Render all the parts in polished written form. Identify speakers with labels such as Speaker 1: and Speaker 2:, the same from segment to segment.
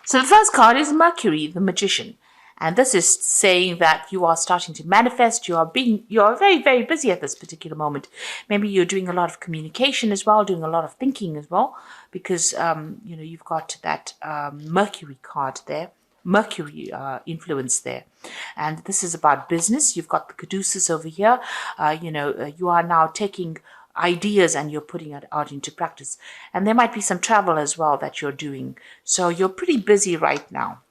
Speaker 1: So the first card is Mercury, the Magician. And this is saying that you are starting to manifest. You are very, very busy at this particular moment. Maybe you're doing a lot of communication as well, doing a lot of thinking as well, because, you've got that Mercury card there. Mercury influence there, and this is about business. You've got the caduceus over here. You are now taking ideas and you're putting it out into practice, and there might be some travel as well that you're doing, so you're pretty busy right now.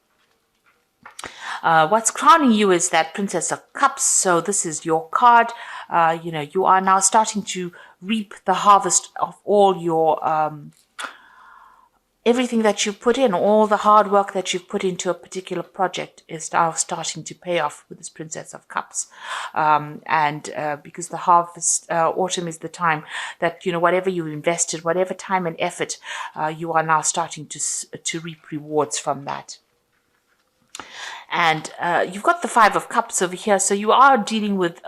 Speaker 1: What's crowning you is that Princess of Cups. So this is your card. You are now starting to reap the harvest of all your everything that you put in, all the hard work that you've put into a particular project is now starting to pay off with this Princess of Cups. Because the harvest, autumn is the time that, whatever you invested, whatever time and effort, you are now starting to reap rewards from that. And you've got the Five of Cups over here. So you are dealing with,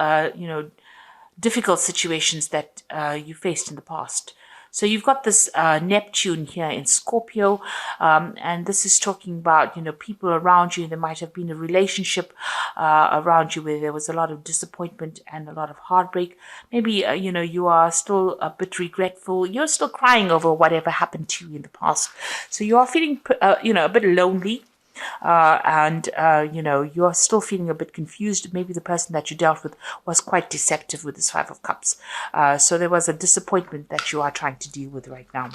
Speaker 1: difficult situations that you faced in the past. So you've got this Neptune here in Scorpio, and this is talking about, people around you. There might have been a relationship around you where there was a lot of disappointment and a lot of heartbreak. Maybe, you are still a bit regretful. You're still crying over whatever happened to you in the past. So you are feeling, a bit lonely. You're still feeling a bit confused. Maybe the person that you dealt with was quite deceptive with this Five of Cups. So there was a disappointment that you are trying to deal with right now.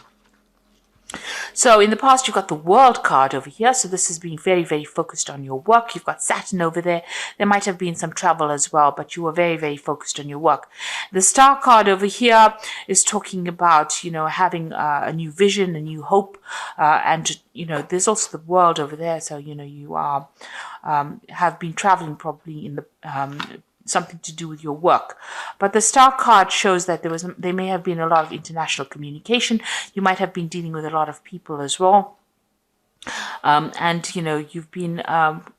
Speaker 1: So in the past, you've got the World card over here. So this is being very, very focused on your work. You've got Saturn over there. There might have been some travel as well, but you were very, very focused on your work. The Star card over here is talking about, having a new vision, a new hope. There's also the World over there. So, you are have been traveling probably in the something to do with your work. But the Star card shows that there may have been a lot of international communication. You might have been dealing with a lot of people as well. You've been,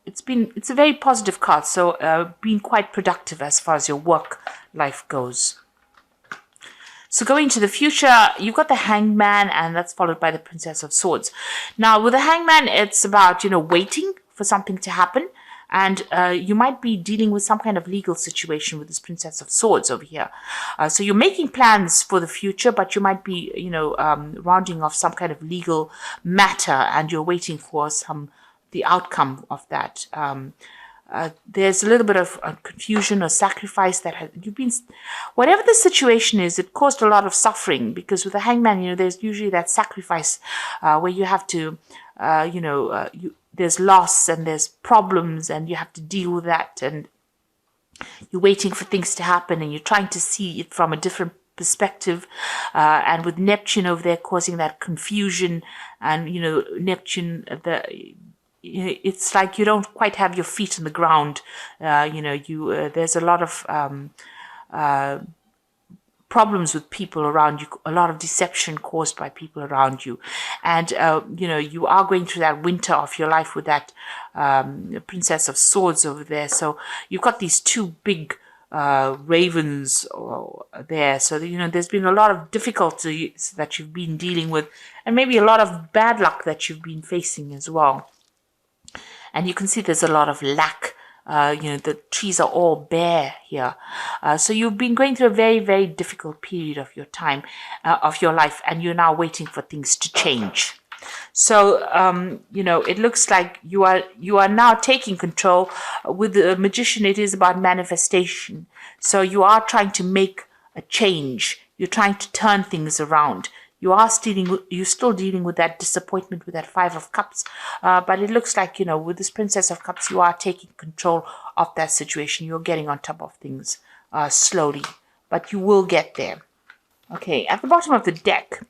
Speaker 1: it's a very positive card. So being quite productive as far as your work life goes. So going to the future, you've got the Hangman, and that's followed by the Princess of Swords. Now with the Hangman, it's about, waiting for something to happen. And you might be dealing with some kind of legal situation with this Princess of Swords over here. So you're making plans for the future, but you might be, rounding off some kind of legal matter, and you're waiting for the outcome of that. There's a little bit of confusion or sacrifice that whatever the situation is, it caused a lot of suffering, because with the Hangman, there's usually that sacrifice where you have to, there's loss and there's problems and you have to deal with that, and you're waiting for things to happen and you're trying to see it from a different perspective, and with Neptune over there causing that confusion, and Neptune, it's like you don't quite have your feet on the ground. There's a lot of problems with people around you, a lot of deception caused by people around you. And, you are going through that winter of your life with that Princess of Swords over there. So you've got these two big ravens there. So, there's been a lot of difficulties that you've been dealing with, and maybe a lot of bad luck that you've been facing as well. And you can see there's a lot of lack. The trees are all bare here. So you've been going through a very, very difficult period of your time, of your life, and you're now waiting for things to change. So, it looks like you are now taking control. With the Magician, it is about manifestation. So you are trying to make a change. You're trying to turn things around. You're still dealing with that disappointment with that Five of Cups. But it looks like, with this Princess of Cups, you are taking control of that situation. You're getting on top of things slowly, but you will get there. Okay, at the bottom of the deck,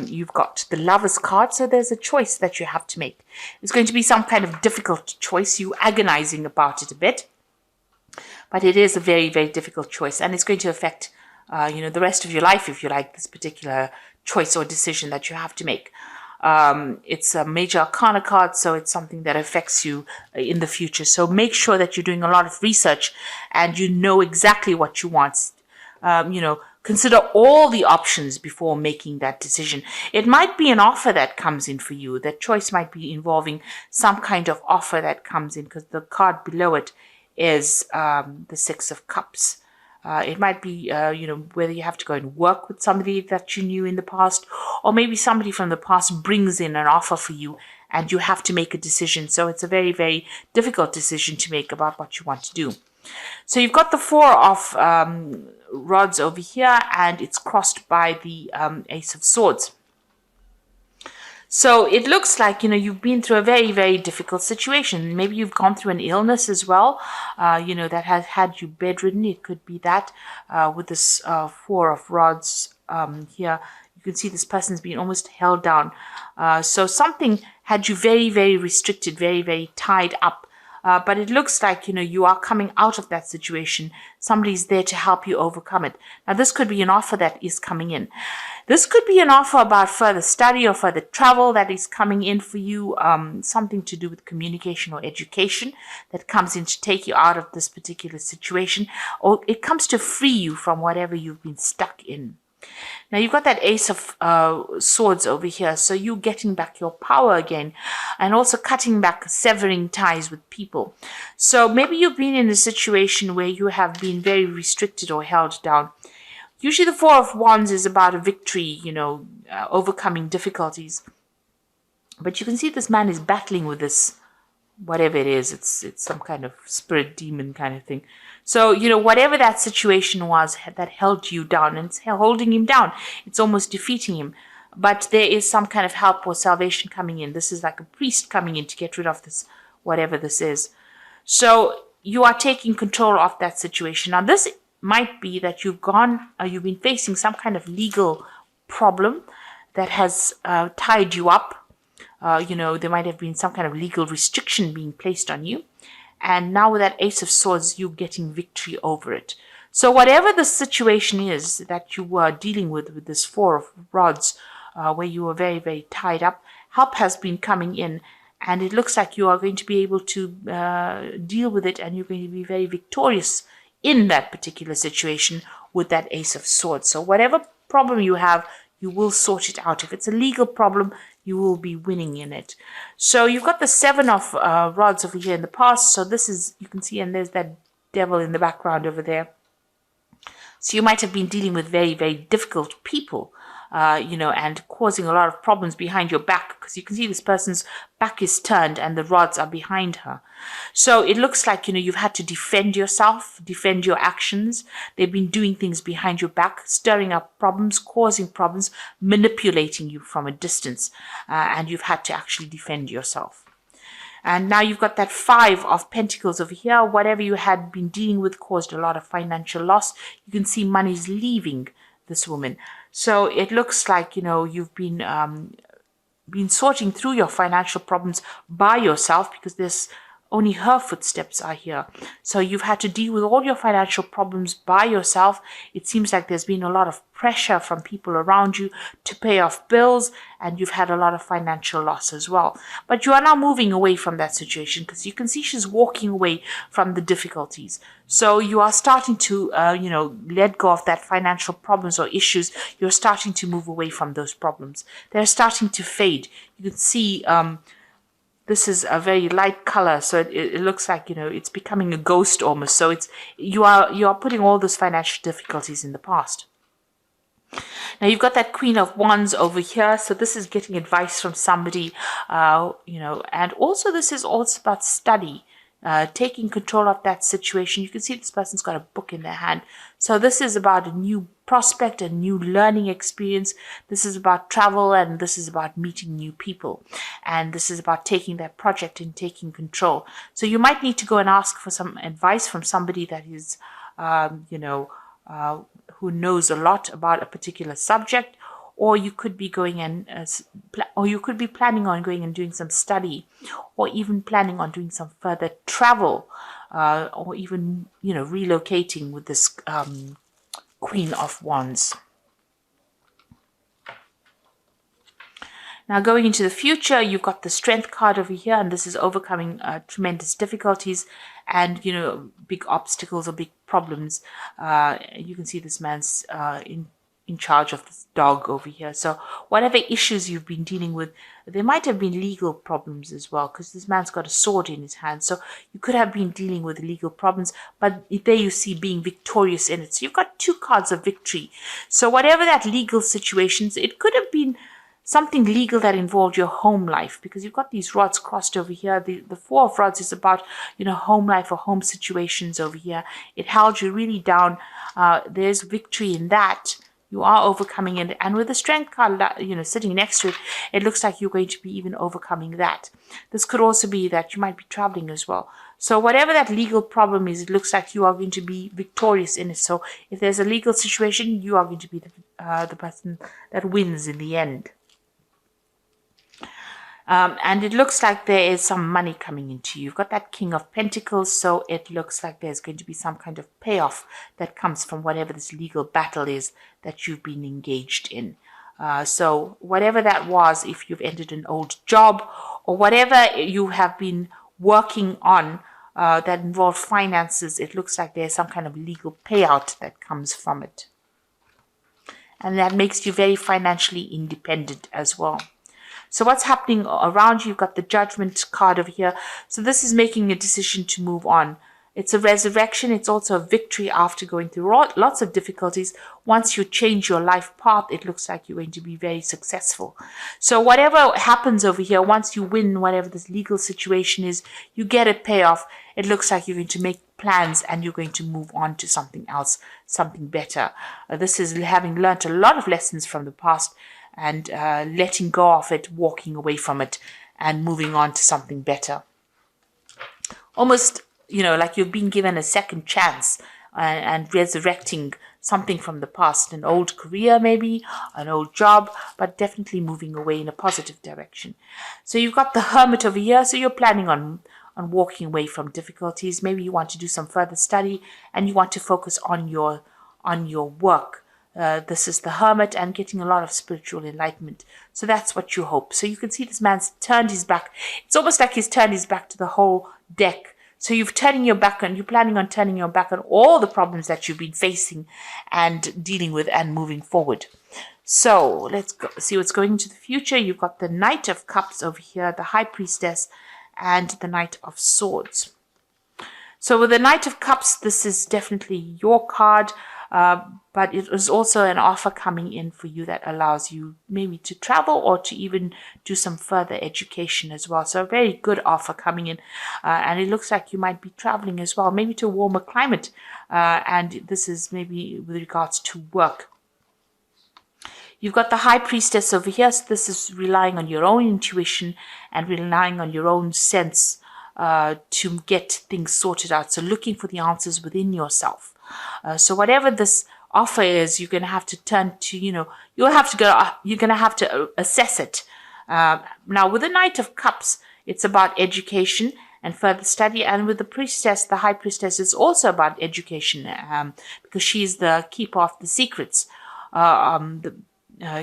Speaker 1: you've got the Lover's card. So there's a choice that you have to make. It's going to be some kind of difficult choice. You're agonizing about it a bit, but it is a very, very difficult choice. And it's going to affect, the rest of your life, if you like, this particular choice or decision that you have to make. It's a major arcana card, so it's something that affects you in the future. So make sure that you're doing a lot of research and you know exactly what you want. consider all the options before making that decision. It might be an offer that comes in for you. That choice might be involving some kind of offer that comes in, because the card below it is the Six of Cups. It might be, whether you have to go and work with somebody that you knew in the past, or maybe somebody from the past brings in an offer for you and you have to make a decision. So it's a very, very difficult decision to make about what you want to do. So you've got the Four of Rods over here, and it's crossed by the Ace of Swords. So it looks like, you've been through a very, very difficult situation. Maybe you've gone through an illness as well, that has had you bedridden. It could be that with this Four of Rods here. You can see this person's been almost held down. So something had you very, very restricted, very, very tied up. But it looks like, you are coming out of that situation. Somebody's there to help you overcome it. Now, this could be an offer that is coming in. This could be an offer about further study or further travel that is coming in for you, something to do with communication or education that comes in to take you out of this particular situation, or it comes to free you from whatever you've been stuck in. Now, you've got that Ace of Swords over here, so you getting back your power again, and also cutting back, severing ties with people. So maybe you've been in a situation where you have been very restricted or held down. Usually the Four of Wands is about a victory, overcoming difficulties. But you can see this man is battling with this, whatever it is. It's some kind of spirit demon kind of thing. So, whatever that situation was that held you down, and it's holding him down, it's almost defeating him. But there is some kind of help or salvation coming in. This is like a priest coming in to get rid of this, whatever this is. So you are taking control of that situation. Now, this might be that you've been facing some kind of legal problem that has tied you up. There might have been some kind of legal restriction being placed on you. And now with that Ace of Swords, you're getting victory over it. So whatever the situation is that you were dealing with this Four of Rods, where you were very, very tied up, help has been coming in. And it looks like you are going to be able to deal with it, and you're going to be very victorious in that particular situation with that Ace of Swords. So whatever problem you have, you will sort it out. If it's a legal problem, you will be winning in it. So you've got the Seven of Rods over here in the past. So this is, you can see, and there's that devil in the background over there. So you might have been dealing with very, very difficult people, and causing a lot of problems behind your back, because you can see this person's back is turned and the rods are behind her. So it looks like, you've had to defend yourself, defend your actions. They've been doing things behind your back, stirring up problems, causing problems, manipulating you from a distance, and you've had to actually defend yourself. And now you've got that Five of Pentacles over here. Whatever you had been dealing with caused a lot of financial loss. You can see money's leaving this woman. So it looks like, you've been sorting through your financial problems by yourself, because there's only her footsteps are here. So you've had to deal with all your financial problems by yourself. It seems like there's been a lot of pressure from people around you to pay off bills, and you've had a lot of financial loss as well. But you are now moving away from that situation, because you can see she's walking away from the difficulties. So you are starting to, let go of that financial problems or issues. You're starting to move away from those problems. They're starting to fade. You can see, this is a very light color, so it looks like, it's becoming a ghost almost. So you are putting all those financial difficulties in the past. Now you've got that Queen of Wands over here. So this is getting advice from somebody, and also this is also about study, taking control of that situation. You can see this person's got a book in their hand. So this is about a new prospect, a new learning experience. This is about travel, and this is about meeting new people. And this is about taking that project and taking control. So you might need to go and ask for some advice from somebody that is, who knows a lot about a particular subject, or you could be going and, or you could be planning on going and doing some study, or even planning on doing some further travel, or even, relocating with this Queen of Wands. Now going into the future, you've got the Strength card over here, and this is overcoming tremendous difficulties and big obstacles or big problems. You can see this man's in charge of this dog over here. So whatever issues you've been dealing with, there might have been legal problems as well, because this man's got a sword in his hand. So you could have been dealing with legal problems, but there you see being victorious in it. So you've got 2 cards of victory. So whatever that legal situations, it could have been something legal that involved your home life, because you've got these rods crossed over here. The 4 of rods is about, home life or home situations over here. It held you really down. There's victory in that. You are overcoming it. And with the strength card, sitting next to it, it looks like you're going to be even overcoming that. This could also be that you might be traveling as well. So whatever that legal problem is, it looks like you are going to be victorious in it. So if there's a legal situation, you are going to be the person that wins in the end. And it looks like there is some money coming into you. You've got that King of Pentacles, so it looks like there's going to be some kind of payoff that comes from whatever this legal battle is that you've been engaged in. So whatever that was, if you've ended an old job or whatever you have been working on that involved finances, it looks like there's some kind of legal payout that comes from it. And that makes you very financially independent as well. So what's happening around you? You've got the Judgment card over here. So this is making a decision to move on. It's a resurrection. It's also a victory after going through lots of difficulties. Once you change your life path, it looks like you're going to be very successful. So whatever happens over here, once you win whatever this legal situation is, you get a payoff. It looks like you're going to make plans and you're going to move on to something else, something better. This is having learned a lot of lessons from the past, and letting go of it, walking away from it, and moving on to something better. Almost, like you've been given a second chance and resurrecting something from the past, an old career maybe, an old job, but definitely moving away in a positive direction. So you've got the Hermit over here, so you're planning on walking away from difficulties. Maybe you want to do some further study and you want to focus on your work. This is the Hermit and getting a lot of spiritual enlightenment. So that's what you hope. So you can see this man's turned his back. It's almost like he's turned his back to the whole deck. So you're planning on turning your back on all the problems that you've been facing and dealing with and moving forward. So let's go see what's going into the future. You've got the Knight of Cups over here, the High Priestess, and the Knight of Swords. So with the Knight of Cups, this is definitely your card. But it is also an offer coming in for you that allows you maybe to travel or to even do some further education as well. So a very good offer coming in. And it looks like you might be traveling as well, maybe to a warmer climate. And this is maybe with regards to work. You've got the High Priestess over here. So this is relying on your own intuition and relying on your own sense to get things sorted out. So looking for the answers within yourself. So whatever this offer is, you're going to have to turn to, you're going to have to assess it. Now with the Knight of Cups, it's about education and further study. And with the Priestess, the High Priestess, is also about education because she's the keeper of the secrets, the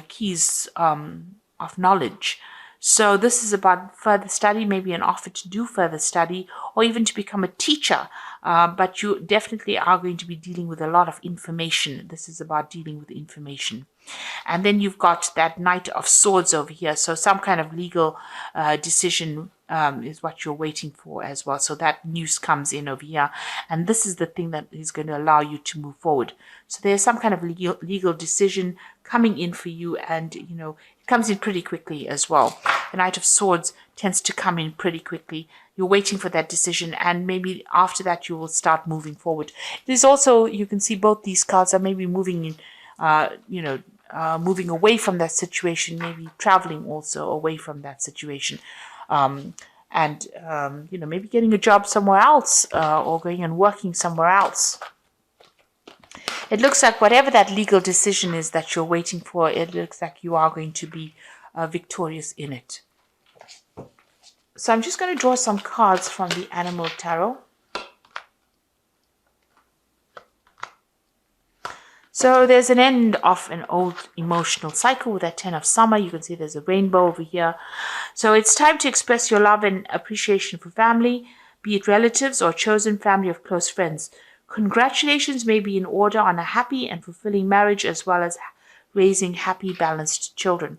Speaker 1: keys of knowledge. So this is about further study, maybe an offer to do further study or even to become a teacher. But you definitely are going to be dealing with a lot of information. This is about dealing with information. And then you've got that Knight of Swords over here. So some kind of legal decision is what you're waiting for as well. So that news comes in over here. And this is the thing that is going to allow you to move forward. So there's some kind of legal decision coming in for you. And, it comes in pretty quickly as well. The Knight of Swords tends to come in pretty quickly. You're waiting for that decision, and maybe after that you will start moving forward. There's also, you can see both these cards are maybe moving in, moving away from that situation, maybe traveling also away from that situation. Maybe getting a job somewhere else or going and working somewhere else. It looks like whatever that legal decision is that you're waiting for, it looks like you are going to be victorious in it. So I'm just going to draw some cards from the Animal Tarot. So there's an end of an old emotional cycle with that 10 of Summer. You can see there's a rainbow over here. So it's time to express your love and appreciation for family. be it relatives or chosen family of close friends. Congratulations may be in order on a happy and fulfilling marriage as well as raising happy, balanced children.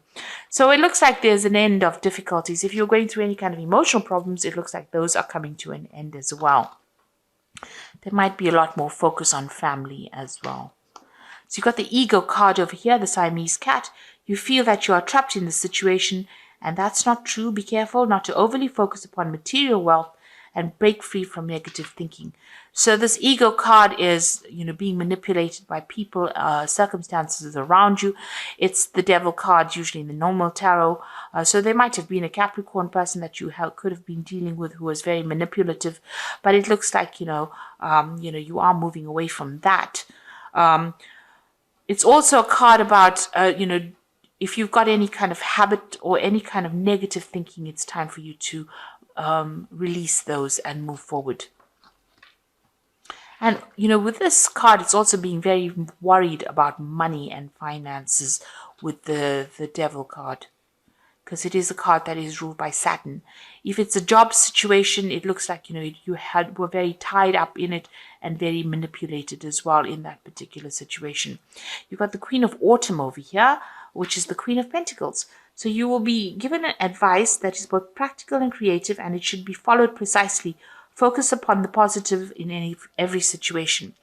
Speaker 1: So it looks like there's an end of difficulties. If you're going through any kind of emotional problems, it looks like those are coming to an end as well. There might be a lot more focus on family as well. So you've got the ego card over here, the Siamese cat. You feel that you are trapped in the situation, and that's not true. Be careful not to overly focus upon material wealth and break free from negative thinking. So this ego card is, being manipulated by people, circumstances around you. It's the devil card, usually in the normal tarot. So there might have been a Capricorn person that you could have been dealing with who was very manipulative, but it looks like, you are moving away from that. It's also a card about, if you've got any kind of habit or any kind of negative thinking, it's time for you to release those and move forward. And, with this card, it's also being very worried about money and finances with the devil card, because it is a card that is ruled by Saturn. If it's a job situation, it looks like, you were very tied up in it and very manipulated as well in that particular situation. You've got the Queen of Autumn over here, which is the Queen of Pentacles. So you will be given an advice that is both practical and creative, and it should be followed precisely. Focus upon the positive in every situation.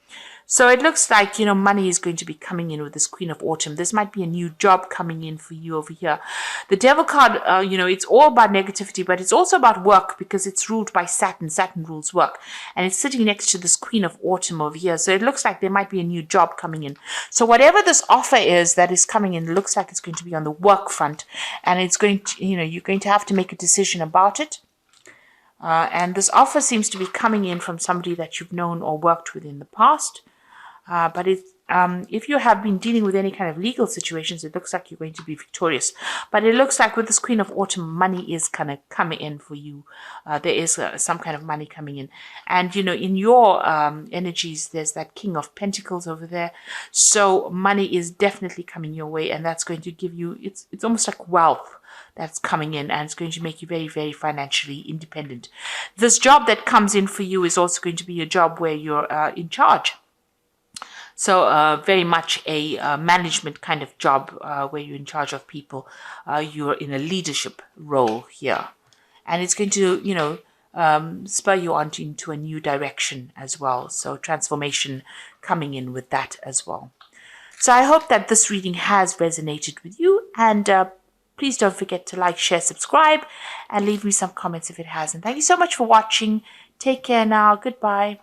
Speaker 1: So it looks like, money is going to be coming in with this Queen of Autumn. This might be a new job coming in for you over here. The Devil card, it's all about negativity, but it's also about work because it's ruled by Saturn. Saturn rules work. And it's sitting next to this Queen of Autumn over here. So it looks like there might be a new job coming in. So whatever this offer is that is coming in, it looks like it's going to be on the work front. And it's going to, you're going to have to make a decision about it. And this offer seems to be coming in from somebody that you've known or worked with in the past. But if you have been dealing with any kind of legal situations, it looks like you're going to be victorious. But it looks like with this Queen of Autumn, money is kind of coming in for you. There is some kind of money coming in. And, in your energies, there's that King of Pentacles over there. So money is definitely coming your way. And that's going to give you, it's almost like wealth that's coming in, and it's going to make you very, very financially independent. This job that comes in for you is also going to be a job where you're in charge. So very much a management kind of job where you're in charge of people. You're in a leadership role here. And it's going to, spur you on into a new direction as well. So transformation coming in with that as well. So I hope that this reading has resonated with you. And please don't forget to like, share, subscribe, and leave me some comments if it hasn't. Thank you so much for watching. Take care now. Goodbye.